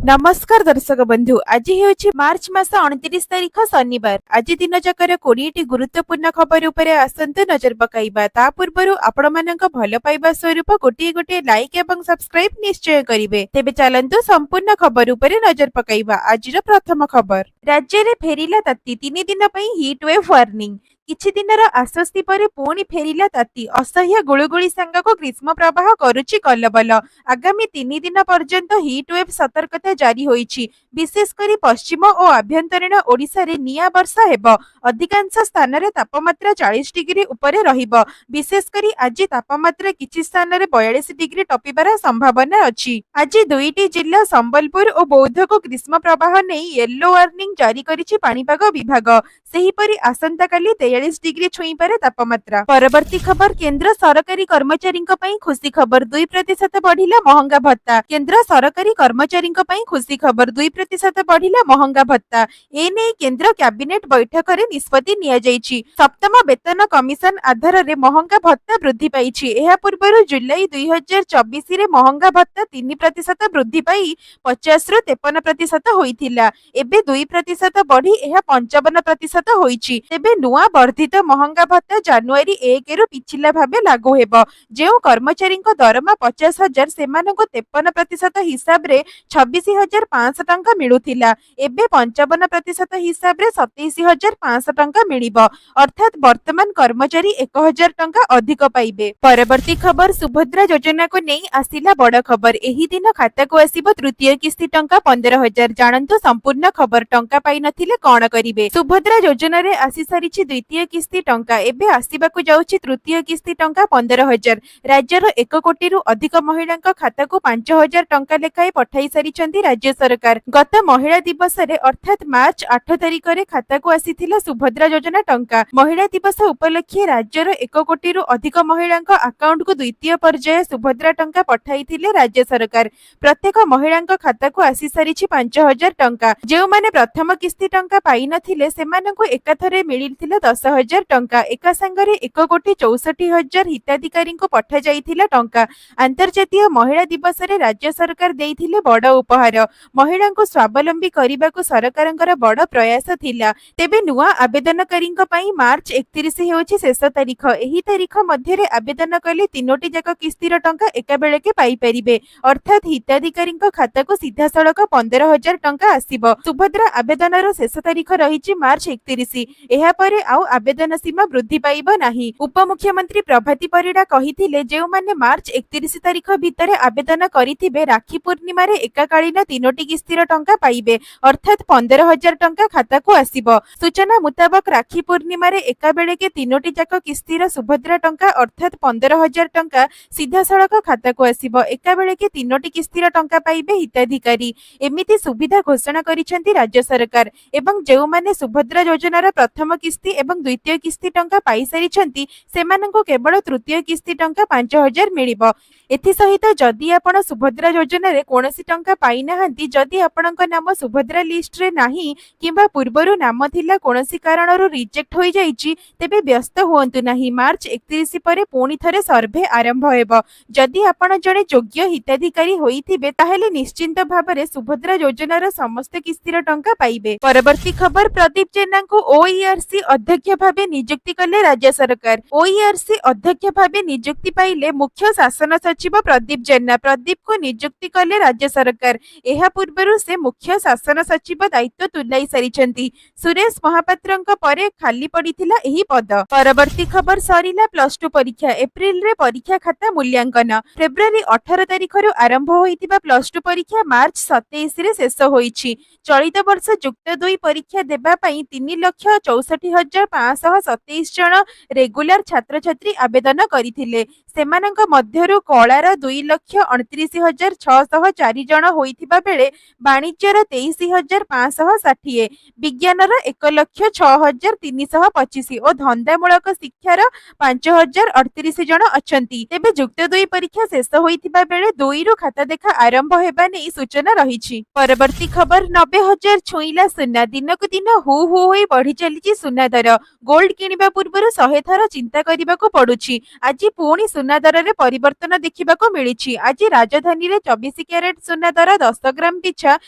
नमस्कार दर्शक बंधु आज हेउछि मार्च मास 29 तारिख शनिवार। आज दिन जकर 20टी गुरुत्वपूर्ण खबर उपरे आसंतु नजर पकाइबा। ता पूर्वरु आपण मानक भल पाइबा स्वरूप गोटे गोटे लाइक एवं सब्सक्राइब निश्चय करिवे। तेबे चलंतु संपूर्ण खबर उपरे नजर पकाइबा। आजिर प्रथम खबर, राज्य रे फेरिला ताती 3 दिन पई हीट वेव वार्निंग। किछि दिनर आश्वस्ति परे पुणी फेरिला ताती। असह्य गुळुगुळी सांगको ग्रीष्म प्रवाह करुछि कलबल। आगामी 3 दिन पर्यंत हीट वेव सतर्कता जारी होईछि। विशेष करी पश्चिम और आभ्यंतरीण ओडिशा रे निया वर्षा हेबो। अधिकांश स्थान रे तापमात्रा 40 डिग्री उपरे रहिबो। विशेष करी आज तापमात्रा किछि स्थान रे 42 डिग्री टपिबार संभावना अछि। आज दुईटी जिल्ला संबलपुर और बौद्ध को ग्रीष्म प्रवाह नै येलो वार्निंग जारी करिछि पाणीपाग विभाग। सेहीपरि आसंता काली 43 डिग्री छुई पारे तापमात्रा। परवर्ती खबर, केंद्र सरकारी कर्मचारी खुशी खबर, 2% बढ़िला महंगा भत्ता। केंद्र सरकारी कर्मचारी खुशी खबर, 2% बढ़िला महंगा भत्ता। एने केंद्र कैबिनेट बैठक रे निष्पत्ति निया जाइछि। सप्तम वेतन कमिशन आधार रे महंगा भत्ता वृद्धि पाइछि। एहा पूर्व जुलाई 2024 रे महंगा भत्ता 3% वृद्धि पाई 50 रु 53% होइथिला। एबे 2% बढ़ी एहा 55% होइछि। तेबे नुआ वर्धित महंगा भत्ता जनवरी 1 रु पिछिला भाबे लागू हेबो। जेउ कर्मचारी दरमा 50,000 सेमानंको 53% हिसाब रे 26,500 टंका मिलुथिला। एबे 55% हिसाब रे 27,500 टंका मिलिबो। अर्थात वर्तमान कर्मचारी 1,000 टंका अधिक पाइबे। परवर्ती खबर, सुभद्रा योजना को नहीं आसिला बड़ खबर। एही दिन खाता को आसीबो तृतीय किस्ती टंका 15,000। जानंतु संपूर्ण खबर। टंका पाई नथिले कोन करिवे। सुभद्रा योजना रे आसी सारिछि द्वितीय किस्ती टंका। एबे आसीबाकु जाउछि तृतीय किस्ती टंका 15,000। राज्यर 1 कोटी रु अधिक महिलांक खाता को 5,000 टंका लेखाए पठाई सारिछंती राज्य सरकार। गत महिला दिवस रे अर्थात मार्च 8 तारिख रे खाता को आसीथिला सुभद्रा योजना टंका। महिला दिवस उपलक्षे राज्यर 1 कोटी रु अधिक महिलांक अकाउंट को द्वितीय पर्याय सुभद्रा टंका पठाइथिले राज्य सरकार। प्रत्येक महिलांक खाता को आसी सारिछि 5,000 टंका। जेउ माने प्रथम किस्ती टंका पाई नथिले सेमानंकु एकाथरे मिलिथिला 10,000 टंका। एका संगरे 1,64,00,000 हिताधिकारी को पठा जाइथिला टंका। अंतर्जातीय महिला दिवस रे राज्य सरकार देइथिले बड़ उपहार। महिला को स्वावलंबी करबाकु सरकारंकर बड़ प्रयास थिला। तेबे नुआ आवेदनकारींक पई मार्च 31 हेउछि शेष तारीख। एही तारीख मध्य रे आवेदन कले 3टी जाक किस्तीर टंका एका बेलके पाई परिबे। अर्थात हिताधिकारींक खाता को सीधा सड़क 15,000 टंका आसीबो। सुभद्रा आवेदनर शेष तारीख रहिछि मार्च 31। एहा परे आउ आवेदन सीमा वृद्धि पाइबो नाही। उपमुख्यमंत्री प्रभाती परिडा कहिथिले जेउ माने मार्च 31 तारीख भितरे आवेदन करिथिबे राखी पूर्णिमा रे एकाकालीन 3टी किस्तीर टंका पाइबे। अर्थात 15,000 टंका खाता को आसीबो। सूचना मुताबक राखी पूर्णिमा रे एका बेलके 3टी जाक किस्तीर सुभद्रा टंका अर्थात 15,000 टंका सीधा सड़क खाता को आसीबो। एका बेलके 3टी किस्तीर टंका पाइबे हिताधिकारी। एमिति सुविधा घोषणा करिसेंती राज्य सरकार। एवं जेउ माने सुभद्रा योजनार प्रथम किस्ती एवं द्वितीय किस्ती टंका पाई सारिछंती सेमानंको केवल तृतीय किस्ती टंका 5,000 मिलिबो। एथि सहित जदि आपण सुभद्रा योजना रे कोनोसी टंका पाई नाहंती, जदि आपणक नाम सुभद्रा लिस्ट रे नाही किबा पूर्वरु नाम थिला कोनोसी कारणरो रिजेक्ट होई जाईची, तेबे व्यस्त होंतु नाही। मार्च 31 परे पुणी थरे सर्वे आरंभ हेबो। जदि आपण जणे योग्य हिताधिकारी होईथिबे ताहेले निश्चिंत भाबरे सुभद्रा योजनार समस्त किस्तीर टंका पाइबे। परवर्ती खबर, प्रदीप जेना को ओईआरसी अध्यक्ष भाबे नियुक्ति कले राज्य सरकार। ओईआरसी अध्यक्ष भाबे नियुक्ति पाइले मुख्य शासन सचिव प्रदीप जेना। प्रदीप को नियुक्ति कले राज्य सरकार। एहा पूर्वरु से मुख्य शासन सचिव दायित्व तुलाई सारिछंती। सुरेश महापात्रंक परे खाली पड़िथिला एही पद। परवर्ती खबर, सरिला +2 परीक्षा। एप्रिल रे परीक्षा खाता मूल्यांकन। फेब्रुआरी 18 तारिख रु आरंभ होइतिबा +2 परीक्षा मार्च 27 रे शेष होइछि। चलित वर्ष युक्त 2 परीक्षा देबा पई 3,64,527 जन रेगुलर छात्र छात्री आवेदन करिथिले। सेमानंक मध्यरु कलार 2,29,604 जन होइथिबा बेले वाणिज्यर 23,560, विज्ञानर 1,06,325 और धंदामूलक शिक्षार 5,038 जन अछंती। तेबे युक्त 2 परीक्षा शेष होइथिबा बेले 2 रु खाता देखा आरंभ हेबा नै सूचना रहिछि। परवर्ती खबर, 90,000 छुईला सुना। दिनकु दिन हु हु होई बढ़ी चलीछि सुना दर। ଗୋଲ୍ଡ କିଣିବା ପୂର୍ବରୁ 100 ଥର ଚିନ୍ତା କରିବାକୁ ପଡୁଛି। ଆଜି ପୁଣି ସୁନା ଦରରେ ପରିବର୍ତ୍ତନ ଦେଖିବାକୁ ମିଳିଛି। ଆଜି ରାଜଧାନୀରେ 24 କ୍ୟାରେଟ ସୁନା ଦର 10 ଗ୍ରାମ ପିଛା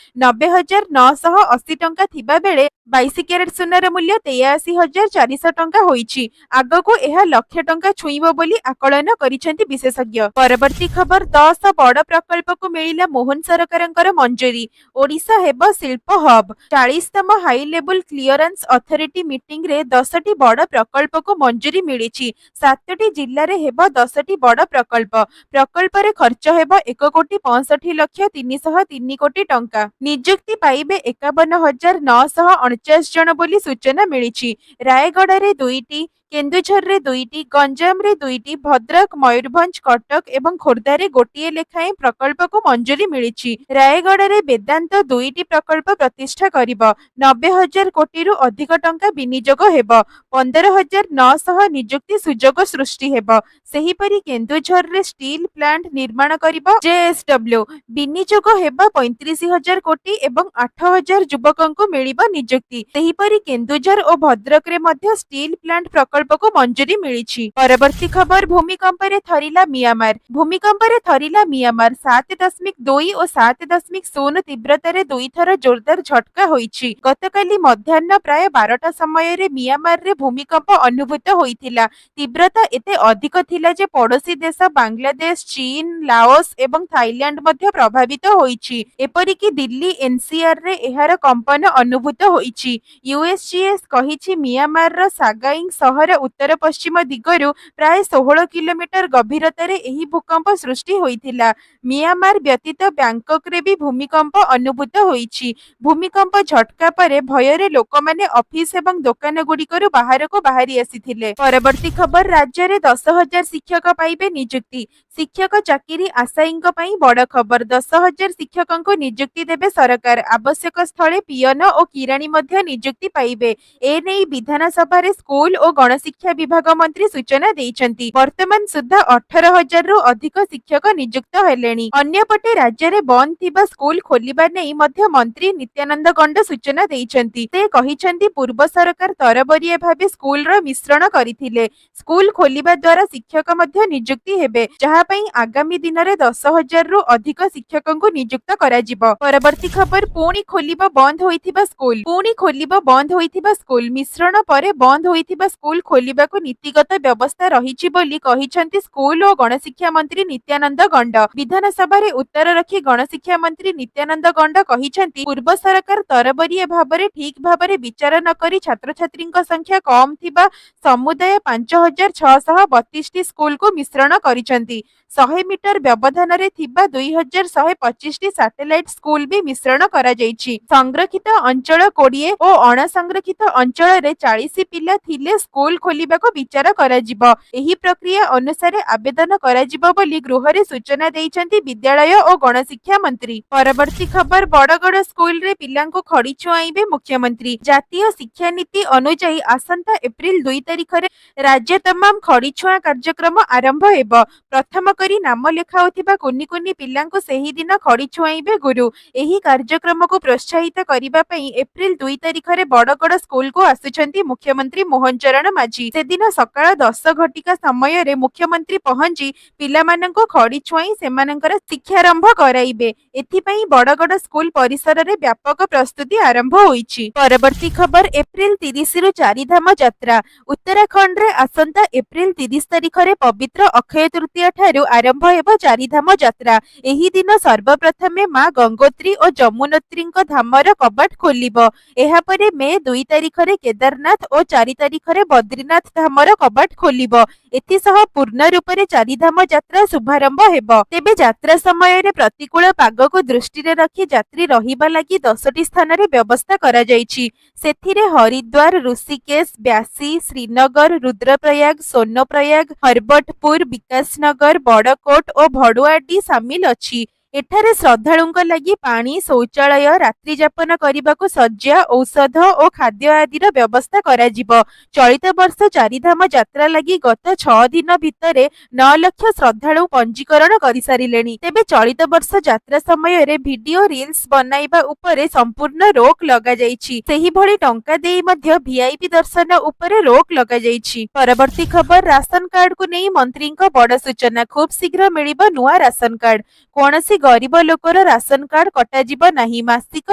90,980 ଟଙ୍କା ଥିବା ବେଳେ 22 କ୍ୟାରେଟ ସୁନାର ମୂଲ୍ୟ 83,400 ଟଙ୍କା ହୋଇଛି। ଆଗକୁ ଏହା ଲକ୍ଷ ଟଙ୍କା ଛୁଇଁବ ବୋଲି ଆକଳନ କରିଛନ୍ତି ବିଶେଷଜ୍ଞ। ପରବର୍ତ୍ତୀ ଖବର 10 ବଡ଼ ପ୍ରକଳ୍ପକୁ ମିଳିଲା ମୋହନ ସରକାରଙ୍କର ମଞ୍ଜୁରୀ। ଓଡ଼ିଶା ହେବ ଶିଳ୍ପ ହବ୍। 40ତମ ହାଇ ଲେବୁଲ କ୍ଲିୟରାନ୍ସ ଅଥରିଟି ମିଟିଂରେ 10ଟି ବଡ଼ ପ୍ରକଳ୍ପକୁ ମଞ୍ଜୁରୀ ମିଳିଛି। 7ଟି ଜିଲ୍ଲାରେ ହେବ 10ଟି ବଡ଼ ପ୍ରକଳ୍ପ। ପ୍ରକଳ୍ପରେ ଖର୍ଚ୍ଚ ହେବ 1,65,303 କୋଟି ଟଙ୍କା। ନିଯୁକ୍ତି ପାଇବେ 51,949 ଜଣ ବୋଲି ସୂଚନା ମିଳିଛି। ରାୟଗଡ଼ାରେ 2ଟି, କେନ୍ଦୁଝରରେ 2ଟି, ଗଞ୍ଜାମରେ 2ଟି, ଭଦ୍ରକ, ମୟୂରଭଞ୍ଜ, କଟକ ଏବଂ ଖୋର୍ଦ୍ଧାରେ ଗୋଟିଏ ଲେଖାଏଁ ପ୍ରକଳ୍ପକୁ ମଞ୍ଜୁରୀ ମିଳିଛି। ରାୟଗଡ଼ାରେ ବେଦାନ୍ତ 2ଟି ପ୍ରକଳ୍ପ ପ୍ରତିଷ୍ଠା କରିବ। 90,000 କୋଟିରୁ ଅଧିକ ଟଙ୍କା ବିନିଯୋଗ ହେବ। 15,900 ନିଯୁକ୍ତି ସୁଯୋଗ ସୃଷ୍ଟି ହେବ। ସେହିପରି କେନ୍ଦୁଝରରେ ଷ୍ଟିଲ୍ ପ୍ଲାଣ୍ଟ ନିର୍ମାଣ କରିବ ଜେଏସଡବ୍ଲ୍ୟୁ। ବିନିଯୋଗ ହେବ 35,000 କୋଟି ଏବଂ 8,000 ଯୁବକଙ୍କୁ ମିଳିବ ନିଯୁକ୍ତି। ସେହିପରି କେନ୍ଦୁଝର ଓ ଭଦ୍ରକରେ ମଧ୍ୟ ଷ୍ଟିଲ୍ ପ୍ଲାଣ୍ଟ ପ୍ରକଳ୍ପକୁ ମଞ୍ଜୁରୀ ମିଳିଛି। ପରବର୍ତ୍ତୀ ଖବର ଭୂମିକମ୍ପରେ ଥରିଲା ମିଆଁମାର। ଭୂମିକମ୍ପରେ ଥରିଲା ମିଆଁମାର। 7.2 ଓ 7.0 ତୀବ୍ରତାରେ 2 ଥର ଜୋରଦାର ଝଟକା ହୋଇଛି। ଗତକାଲି ମଧ୍ୟାହ୍ନ ପ୍ରାୟ 12ଟା ସମୟରେ ମିଆଁମାରରେ ଭୂମିକମ୍ପ ଅନୁଭୂତ ହୋଇଥିଲା। ତୀବ୍ରତା ଏତେ ଅଧିକ ଥିଲା ଯେ ପଡ଼ୋଶୀ ଦେଶ ବାଂଲାଦେଶ, ଚୀନ, ଲାଓସ ଏବଂ ଥାଇଲ୍ୟାଣ୍ଡ ମଧ୍ୟ ପ୍ରଭାବିତ ହୋଇଛି। ଏପରିକି ଦିଲ୍ଲୀ ଏନସିଆରରେ ଏହାର କମ୍ପନ ଅନୁଭୂତ ହୋଇଛି। ୟୁଏସଜିଏସ୍ କହିଛି ମିଆଁମାରର ସାଗାଇଂ ସହର ଉତ୍ତର ପଶ୍ଚିମ ଦିଗରୁ ପ୍ରାୟ 16 କିଲୋମିଟର ଗଭୀରତାରେ ଏହି ଭୂକମ୍ପ ସୃଷ୍ଟି ହୋଇଥିଲା। ମିଆଁମାର ବ୍ୟତୀତ ବ୍ୟାଙ୍କକରେ ବି ଭୂମିକମ୍ପ ଅନୁଭୂତ ହୋଇଛି। ଭୂମିକମ୍ପ ଝଟକା ପରେ ଭୟରେ ଲୋକମାନେ ଅଫିସ ଏବଂ ଦୋକାନଗୁଡ଼ିକରୁ ବାହାରକୁ ବାହାରି ଆସିଥିଲେ। ପରବର୍ତ୍ତୀ ଖବର ରାଜ୍ୟରେ 10,000 ଶିକ୍ଷକ ପାଇବେ ନିଯୁକ୍ତି। ଶିକ୍ଷକ ଚାକିରି ଆଶାୟୀଙ୍କ ପାଇଁ ବଡ଼ ଖବର। 10,000 ଶିକ୍ଷକଙ୍କୁ ନିଯୁକ୍ତି ଦେବେ ସରକାର। ଆବଶ୍ୟକ ସ୍ଥଳେ ପିଅନ ଓ କିରାଣୀ ମଧ୍ୟ ନିଯୁକ୍ତି ପାଇବେ। ଏନେଇ ବିଧାନସଭାରେ ସ୍କୁଲ ଓ ଗଣଶିକ୍ଷା ବିଭାଗ ମନ୍ତ୍ରୀ ସୂଚନା ଦେଇଛନ୍ତି। ବର୍ତ୍ତମାନ ସୁଦ୍ଧା 18,000ରୁ ଅଧିକ ଶିକ୍ଷକ ନିଯୁକ୍ତ ହେଲେଣି। ଅନ୍ୟପଟେ ରାଜ୍ୟରେ ବନ୍ଦ ଥିବା ସ୍କୁଲ ଖୋଲିବା ନେଇ ମଧ୍ୟ ମନ୍ତ୍ରୀ ନିତ୍ୟାନନ୍ଦ ଗଣ୍ଡ ସୂଚନା ଦେଇଛନ୍ତି। ସେ କହିଛନ୍ତି ପୂର୍ବ ସରକାର ତରବରିଆ ଭାବେ ସ୍କୁଲର ମିଶ୍ରଣ କରିଥିଲେ। ସ୍କୁଲ ଖୋଲିବା ଦ୍ୱାରା ଶିକ୍ଷକ ମଧ୍ୟ ନିଯୁକ୍ତି ହେବେ, ଯାହା ପାଇଁ ଆଗାମୀ ଦିନରେ 10,000ରୁ ଅଧିକ ଶିକ୍ଷକଙ୍କୁ ନିଯୁକ୍ତ କରାଯିବ। ପରବର୍ତ୍ତୀ ଖବର ପୁଣି ଖୋଲିବ ବନ୍ଦ ହୋଇଥିବା ସ୍କୁଲ। ପୁଣି ଖୋଲିବ ବନ୍ଦ ହୋଇଥିବା ସ୍କୁଲ। ମିଶ୍ରଣ ପରେ ବନ୍ଦ ହୋଇଥିବା ସ୍କୁଲ ଖୋଲିବାକୁ ନୀତିଗତ ବ୍ୟବସ୍ଥା ରହିଛି ବୋଲି କହିଛନ୍ତି ସ୍କୁଲ ଓ ଗଣଶିକ୍ଷା ମନ୍ତ୍ରୀ ନିତ୍ୟାନନ୍ଦ ଗଣ୍ଡ। ବିଧାନସଭାରେ ଉତ୍ତର ରଖି ଗଣଶିକ୍ଷା ମନ୍ତ୍ରୀ ନିତ୍ୟାନନ୍ଦ ଗଣ୍ଡ କହିଛନ୍ତି ପୂର୍ବ ସରକାର ତରବରିଆ ଭାବରେ ଠିକ୍ ଭାବରେ ବିଚାର ନ କରି ଛାତ୍ରଛାତ୍ରୀଙ୍କ ସଂଖ୍ୟା କମ୍ ଥିବା ସମୁଦାୟ 5,632ଟି ସ୍କୁଲକୁ ମିଶ୍ରଣ କରିଛନ୍ତି। 100 ମିଟର ବ୍ୟବଧାନରେ ଥିବା 2,125ଟି ସାଟେଲାଇଟ ସ୍କୁଲ ବି ମିଶ୍ରଣ କରାଯାଇଛି। ସଂରକ୍ଷିତ ଅଞ୍ଚଳ 20 ଓ ଅଣସଂରକ୍ଷିତ ଅଞ୍ଚଳରେ 40 ପିଲା ଥିଲେ ସ୍କୁଲ ଖୋଲିବାକୁ ବିଚାର କରାଯିବ। ଏହି ପ୍ରକ୍ରିୟା ଅନୁସାରେ ଆବେଦନ କରାଯିବ ବୋଲି ଗୃହରେ ସୂଚନା ଦେଇଛନ୍ତି ବିଦ୍ୟାଳୟ ଓ ଗଣଶିକ୍ଷା ମନ୍ତ୍ରୀ। ପରବର୍ତ୍ତୀ ଖବର ବଡ଼ଗଡ଼ ସ୍କୁଲରେ ପିଲାଙ୍କୁ ଖଡି ଛୁଆଇବେ ମୁଖ୍ୟମନ୍ତ୍ରୀ। ଜାତୀୟ ଶିକ୍ଷାନୀତି ଅନୁଯାୟୀ ଆସନ୍ତା ଏପ୍ରିଲ 2 ତାରିଖରେ ରାଜ୍ୟ ତମାମ ଖଡି ଛୁଆଁ କାର୍ଯ୍ୟକ୍ରମ ଆରମ୍ଭ ହେବ। ପ୍ରଥମ କରି ନାମ ଲେଖାଉଥିବା କୁନି କୁନି ପିଲାଙ୍କୁ ସେହିଦିନ ଖଡି ଛୁଆଇବେ ଗୁରୁ। ଏହି କାର୍ଯ୍ୟକ୍ରମକୁ ପ୍ରୋତ୍ସାହିତ କରିବା ପାଇଁ ଏପ୍ରିଲ 2 ତାରିଖରେ ବଡ଼ଗଡ଼ ସ୍କୁଲକୁ ଆସୁଛନ୍ତି ମୁଖ୍ୟମନ୍ତ୍ରୀ ମୋହନ ଚରଣ ମାଝୀ। ସେଦିନ ସକାଳ 10 ଘଟିକା ସମୟରେ ମୁଖ୍ୟମନ୍ତ୍ରୀ ପହଞ୍ଚି ପିଲାମାନଙ୍କୁ ଖଡି ଛୁଆଇ ସେମାନଙ୍କର ଶିକ୍ଷାରମ୍ଭ କରାଇବେ। ଏଥିପାଇଁ ବଡ଼ଗଡ଼ ସ୍କୁଲ ପରିସରରେ ବ୍ୟାପକ ପ୍ରସ୍ତୁତି ଆରମ୍ଭ ହୋଇଛି। ପରବର୍ତ୍ତୀ ଖବର ଏପ୍ରିଲ 30ରୁ ଚାରିଧାମ ଯାତ୍ରା। ଉତ୍ତରାଖଣ୍ଡରେ ଆସନ୍ତା ଏପ୍ରିଲ 30 ତାରିଖରେ ପବିତ୍ର ଅକ୍ଷୟ ତୃତୀୟା ଠାରୁ ଆରମ୍ଭ ହେବ ଚାରିଧାମ ଯାତ୍ରା। ଏହି ଦିନ ସର୍ବପ୍ରଥମେ ମା ଗଙ୍ଗୋତ୍ରୀ ଓ ଯମୁନୋତ୍ରୀଙ୍କ ଧାମର କବାଟ ଖୋଲିବ। ଏହାପରେ ମେ 2 ତାରିଖରେ କେଦାରନାଥ ଓ 4 ତାରିଖରେ ବଦ୍ରୀନାଥ ଧାମର କବାଟ ଖୋଲିବ। ଏଥିସହ ପୂର୍ଣ୍ଣ ରୂପରେ ଚାରିଧାମ ଯାତ୍ରା ଶୁଭାରମ୍ଭ ହେବ। ତେବେ ଯାତ୍ରା ସମୟରେ ପ୍ରତିକୂଳ ପାଗକୁ ଦୃଷ୍ଟିରେ ରଖି ଯାତ୍ରୀ ରହିବା ଲାଗି 10ଟି ସ୍ଥାନରେ ବ୍ୟବସ୍ଥା କରାଯାଇଛି। ସେଥିରେ ହରିଦ୍ୱାର, ଋଷିକେଶ, ବ୍ୟାସୀ, ଶ୍ରୀନଗର, ରୁଦ୍ରପ୍ରୟାଗ, ସୋନପ୍ରୟାଗ, ହରବଟପୁର, ବିକାଶନଗର, ବଡ଼କୋଟ ଓ ଭଡୁଆଡି ସାମିଲ ଅଛି। ଏଠାରେ ଶ୍ରଦ୍ଧାଳୁଙ୍କ ଲାଗି ପାଣି, ଶୌଚାଳୟ, ରାତ୍ରି ଯାପନ କରିବାକୁ ଶଯ୍ୟା, ଔଷଧ ଓ ଖାଦ୍ୟ ଆଦିର ବ୍ୟବସ୍ଥା କରାଯିବ। ଚଳିତ ବର୍ଷ ଚାରିଧାମ ଯାତ୍ରା ଲାଗି ଗତ 6 ଦିନ ଭିତରେ 9 ଲକ୍ଷ ଶ୍ରଦ୍ଧାଳୁ ପଞ୍ଜୀକରଣ କରିସାରିଲେଣି। ତେବେ ଚଳିତ ବର୍ଷ ଯାତ୍ରା ସମୟରେ ଭିଡିଓ ରିଲ୍ସ ବନାଇବା ଉପରେ ସମ୍ପୂର୍ଣ୍ଣ ରୋକ ଲଗାଯାଇଛି। ସେହିଭଳି ଟଙ୍କା ଦେଇ ମଧ୍ୟ ଭିଆଇପି ଦର୍ଶନ ଉପରେ ରୋକ ଲଗାଯାଇଛି। ପରବର୍ତ୍ତୀ ଖବର, ରାସନ କାର୍ଡକୁ ନେଇ ମନ୍ତ୍ରୀଙ୍କ ବଡ ସୂଚନା। ଖୁବ୍ ଶୀଘ୍ର ମିଳିବ ନୂଆ ରାସନ କାର୍ଡ। କୌଣସି ଗରିବ ଲୋକର ରାସନ କାର୍ଡ କଟାଯିବ ନାହିଁ। ମାସିକ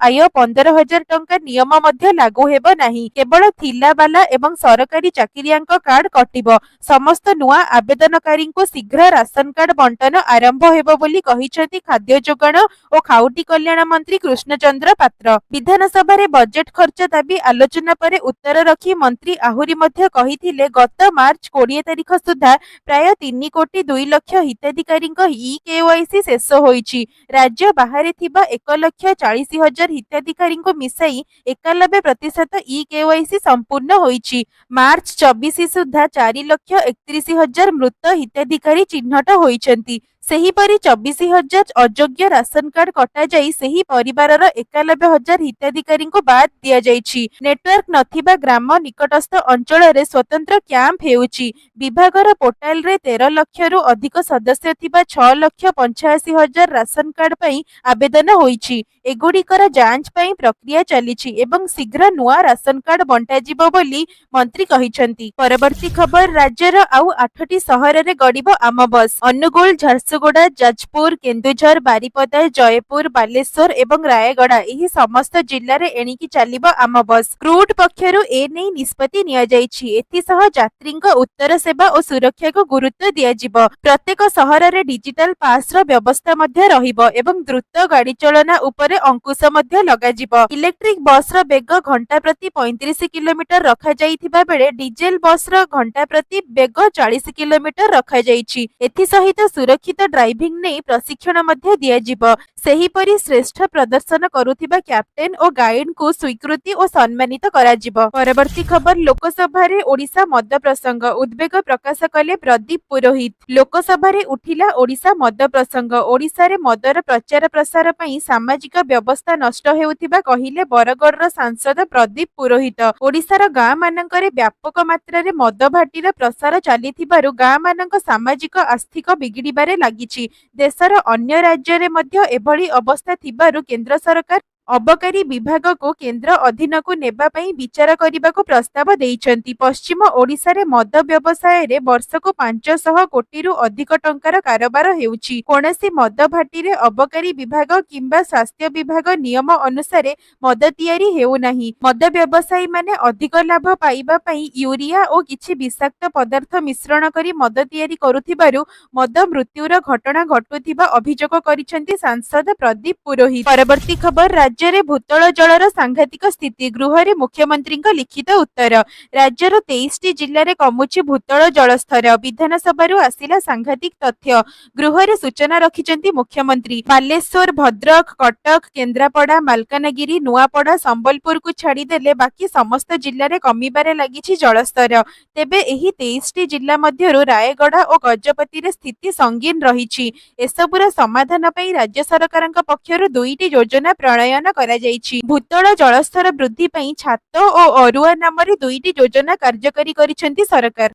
ଆୟ 15,000 ଟଙ୍କା ନିୟମ ମଧ୍ୟ ଲାଗୁ ହେବ ନାହିଁ। କେବଳ ଥିଲାବାଲା ଏବଂ ସରକାରୀ ଚାକିରିଆଙ୍କ କାର୍ଡ କଟିବ। ସମସ୍ତ ନୂଆ ଆବେଦନକାରୀଙ୍କୁ ଶୀଘ୍ର ରାସନ କାର୍ଡ ବଣ୍ଟନ ଆରମ୍ଭ ହେବ ବୋଲି କହିଛନ୍ତି ଖାଦ୍ୟ ଯୋଗାଣ ଓ ଖାଉଟି କଲ୍ୟାଣ ମନ୍ତ୍ରୀ କୃଷ୍ଣଚନ୍ଦ୍ର ପାତ୍ର। ବିଧାନସଭାରେ ବଜେଟ ଖର୍ଚ୍ଚ ଦାବି ଆଲୋଚନା ପରେ ଉତ୍ତର ରଖି ମନ୍ତ୍ରୀ ଆହୁରି ମଧ୍ୟ କହିଥିଲେ, ଗତ ମାର୍ଚ୍ଚ 20 ତାରିଖ ସୁଦ୍ଧା ପ୍ରାୟ 3 କୋଟି 2 ଲକ୍ଷ ହିତାଧିକାରୀଙ୍କ ଇ-କେୱାଇସି ଶେଷ ହୋଇଛି। ରାଜ୍ୟ ବାହାରେ ଥିବା 1,40,000 ହିତାଧିକାରୀଙ୍କୁ ମିଶାଇ 91% ଇ-କେୱାଇସି ସମ୍ପୂର୍ଣ୍ଣ ହୋଇଛି। ମାର୍ଚ୍ଚ 24 ସୁଦ୍ଧା 4,31,000 ମୃତ ହିତାଧିକାରୀ ଚିହ୍ନଟ ହୋଇଛନ୍ତି। ସେହିପରି 24,000 ଅଯୋଗ୍ୟ ରାସନ କାର୍ଡ କଟାଯାଇ ସେହି ପରିବାରର 91,000 ହିତାଧିକାରୀଙ୍କୁ ବାଦ୍ ଦିଆଯାଇଛି। ନେଟୱାର୍କ ନଥିବା ଗ୍ରାମ ନିକଟସ୍ଥ ଅଞ୍ଚଳରେ ସ୍ୱତନ୍ତ୍ର କ୍ୟାମ୍ପ ହେଉଛି। ବିଭାଗର ପୋର୍ଟାଲରେ 13 ଲକ୍ଷରୁ ଅଧିକ ସଦସ୍ୟ ଥିବା 6,85,000 ରାସନ କାର୍ଡ ପାଇଁ ଆବେଦନ ହୋଇଛି। ଏଗୁଡ଼ିକର ଯାଞ୍ଚ ପାଇଁ ପ୍ରକ୍ରିୟା ଚାଲିଛି ଏବଂ ଶୀଘ୍ର ନୂଆ ରାସନ କାର୍ଡ ବଣ୍ଟାଯିବ ବୋଲି ମନ୍ତ୍ରୀ କହିଛନ୍ତି। ପରବର୍ତ୍ତୀ ଖବର, ରାଜ୍ୟର ଆଉ 8ଟି ସହରରେ ଗଡ଼ିବ ଆମ ବସ୍। ଅନୁଗୁଳ, ଝାରସୁଗୁଡ଼ା, ଯାଜପୁର, କେନ୍ଦୁଝର, ବାରିପଦା, ଜୟପୁର, ବାଲେଶ୍ୱର ଏବଂ ରାୟଗଡ଼ା ଏହି ସମସ୍ତ ଜିଲ୍ଲାରେ ଏଣିକି ଚାଲିବ ଆମ ବସ୍। କ୍ରୁଟ୍ ପକ୍ଷରୁ ଏନେଇ ନିଷ୍ପତ୍ତି ନିଆଯାଇଛି। ଏଥିସହ ଯାତ୍ରୀଙ୍କ ଉତ୍ତର ସେବା ଓ ସୁରକ୍ଷାକୁ ଗୁରୁତ୍ୱ ଦିଆଯିବ। ପ୍ରତ୍ୟେକ ସହରରେ ଡିଜିଟାଲ ପାସ୍ର ବ୍ୟବସ୍ଥା ମଧ୍ୟ ରହିବ ଏବଂ ଦ୍ରୁତ ଗାଡ଼ି ଚାଳନା ଉପରେ ଅଙ୍କୁଶ ମଧ୍ୟ ଲଗାଯିବ। ଇଲେକ୍ଟ୍ରିକ ବସ୍ର ବେଗ ଘଣ୍ଟା ପ୍ରତି 35 କିଲୋମିଟର ରଖାଯାଇଥିବା ବେଳେ ଡିଜେଲ ବସ୍ର ଘଣ୍ଟା ପ୍ରତି ବେଗ 40 କିଲୋମିଟର ରଖାଯାଇଛି। ଏଥିସହିତ ସୁରକ୍ଷିତ ଡ୍ରାଇଭିଂ ନେଇ ପ୍ରଶିକ୍ଷଣ ମଧ୍ୟ ଦିଆଯିବ। ସେହିପରି ଶ୍ରେଷ୍ଠ ପ୍ରଦର୍ଶନ କରୁଥିବା କ୍ୟାପ୍ଟେନ ଓ ଗାଇଡଙ୍କୁ ସ୍ୱୀକୃତି ଓ ସମ୍ମାନିତ କରାଯିବ। ପରବର୍ତ୍ତୀ ଖବର, ଲୋକସଭାରେ ଓଡ଼ିଶା ମଦ ପ୍ରସଙ୍ଗ। ଉଦ୍ବେଗ ପ୍ରକାଶ କଲେ ପ୍ରଦୀପ ପୁରୋହିତ। ଲୋକସଭାରେ ଉଠିଲା ଓଡ଼ିଶା ମଦ ପ୍ରସଙ୍ଗ। ଓଡ଼ିଶାରେ ମଦର ପ୍ରଚାର ପ୍ରସାର ପାଇଁ ସାମାଜିକ ବ୍ୟବସ୍ଥା ନଷ୍ଟ ହେଉଥିବା କହିଲେ ବରଗଡ଼ର ସାଂସଦ ପ୍ରଦୀପ ପୁରୋହିତ। ଓଡ଼ିଶାର ଗାଁ ମାନଙ୍କରେ ବ୍ୟାପକ ମାତ୍ରାରେ ମଦ ଭାଟିର ପ୍ରସାର ଚାଲିଥିବାରୁ ଗାଁ ମାନଙ୍କ ସାମାଜିକ ଆସ୍ଥିକ ବିଗିଡ଼ିବାରେ ଲାଗିଛି। ଦେଶର ଅନ୍ୟ ରାଜ୍ୟରେ ମଧ୍ୟ ଏଭଳି ଅବସ୍ଥା ଥିବାରୁ କେନ୍ଦ୍ର ସରକାର ଅବକାରୀ ବିଭାଗକୁ କେନ୍ଦ୍ର ଅଧୀନକୁ ନେବା ପାଇଁ ବିଚାର କରିବାକୁ ପ୍ରସ୍ତାବ ଦେଇଛନ୍ତି। ପଶ୍ଚିମ ଓଡ଼ିଶାରେ ମଦ ବ୍ୟବସାୟରେ ବର୍ଷକୁ 500 କୋଟିରୁ ଅଧିକ ଟଙ୍କାର କାରବାର ହେଉଛି। କୌଣସି ମଦ ଭାଟିରେ ଅବକାରୀ ବିଭାଗ କିମ୍ବା ସ୍ୱାସ୍ଥ୍ୟ ବିଭାଗ ନିୟମ ଅନୁସାରେ ମଦ ତିଆରି ହେଉନାହିଁ। ମଦ ବ୍ୟବସାୟୀମାନେ ଅଧିକ ଲାଭ ପାଇବା ପାଇଁ ୟୁରିଆ ଓ କିଛି ବିଷାକ୍ତ ପଦାର୍ଥ ମିଶ୍ରଣ କରି ମଦ ତିଆରି କରୁଥିବାରୁ ମଦ ମୃତ୍ୟୁର ଘଟଣା ଘଟୁଥିବା ଅଭିଯୋଗ କରିଛନ୍ତି ସାଂସଦ ପ୍ରଦୀପ ପୁରୋହିତ। ପରବର୍ତ୍ତୀ ଖବର, ରାଜ୍ୟରେ ଭୂତଳ ଜଳର ସାଂଘାତିକ ସ୍ଥିତି। ଗୃହରେ ମୁଖ୍ୟମନ୍ତ୍ରୀଙ୍କ ଲିଖିତ ଉତ୍ତର। ରାଜ୍ୟର 23ଟି ଜିଲ୍ଲାରେ କମୁଛି ଭୂତଳ ଜଳସ୍ତର। ବିଧାନସଭାରୁ ଆସିଲା ସାଂଘାତିକ ତଥ୍ୟ। ଗୃହରେ ସୂଚନା ରଖିଛନ୍ତି ମୁଖ୍ୟମନ୍ତ୍ରୀ। ବାଲେଶ୍ୱର, ଭଦ୍ରକ, କଟକ, କେନ୍ଦ୍ରାପଡ଼ା, ମାଲକାନଗିରି, ନୂଆପଡ଼ା, ସମ୍ବଲପୁରକୁ ଛାଡ଼ିଦେଲେ ବାକି ସମସ୍ତ ଜିଲ୍ଲାରେ କମିବାରେ ଲାଗିଛି ଜଳସ୍ତର। ତେବେ ଏହି 23ଟି ଜିଲ୍ଲା ମଧ୍ୟରୁ ରାୟଗଡ଼ା ଓ ଗଜପତିରେ ସ୍ଥିତି ସଙ୍ଗୀନ ରହିଛି। ଏସବୁର ସମାଧାନ ପାଇଁ ରାଜ୍ୟ ସରକାରଙ୍କ ପକ୍ଷରୁ 2ଟି ଯୋଜନା ପ୍ରଣୟନ କରାଯାଇଛି। ଭୂତଳ ଜଳସ୍ତର ବୃଦ୍ଧି ପାଇଁ ଛାତ ଓ ଅରୁଆ ନାମରେ 2ଟି ଯୋଜନା କାର୍ଯ୍ୟକାରୀ କରିଛନ୍ତି ସରକାର।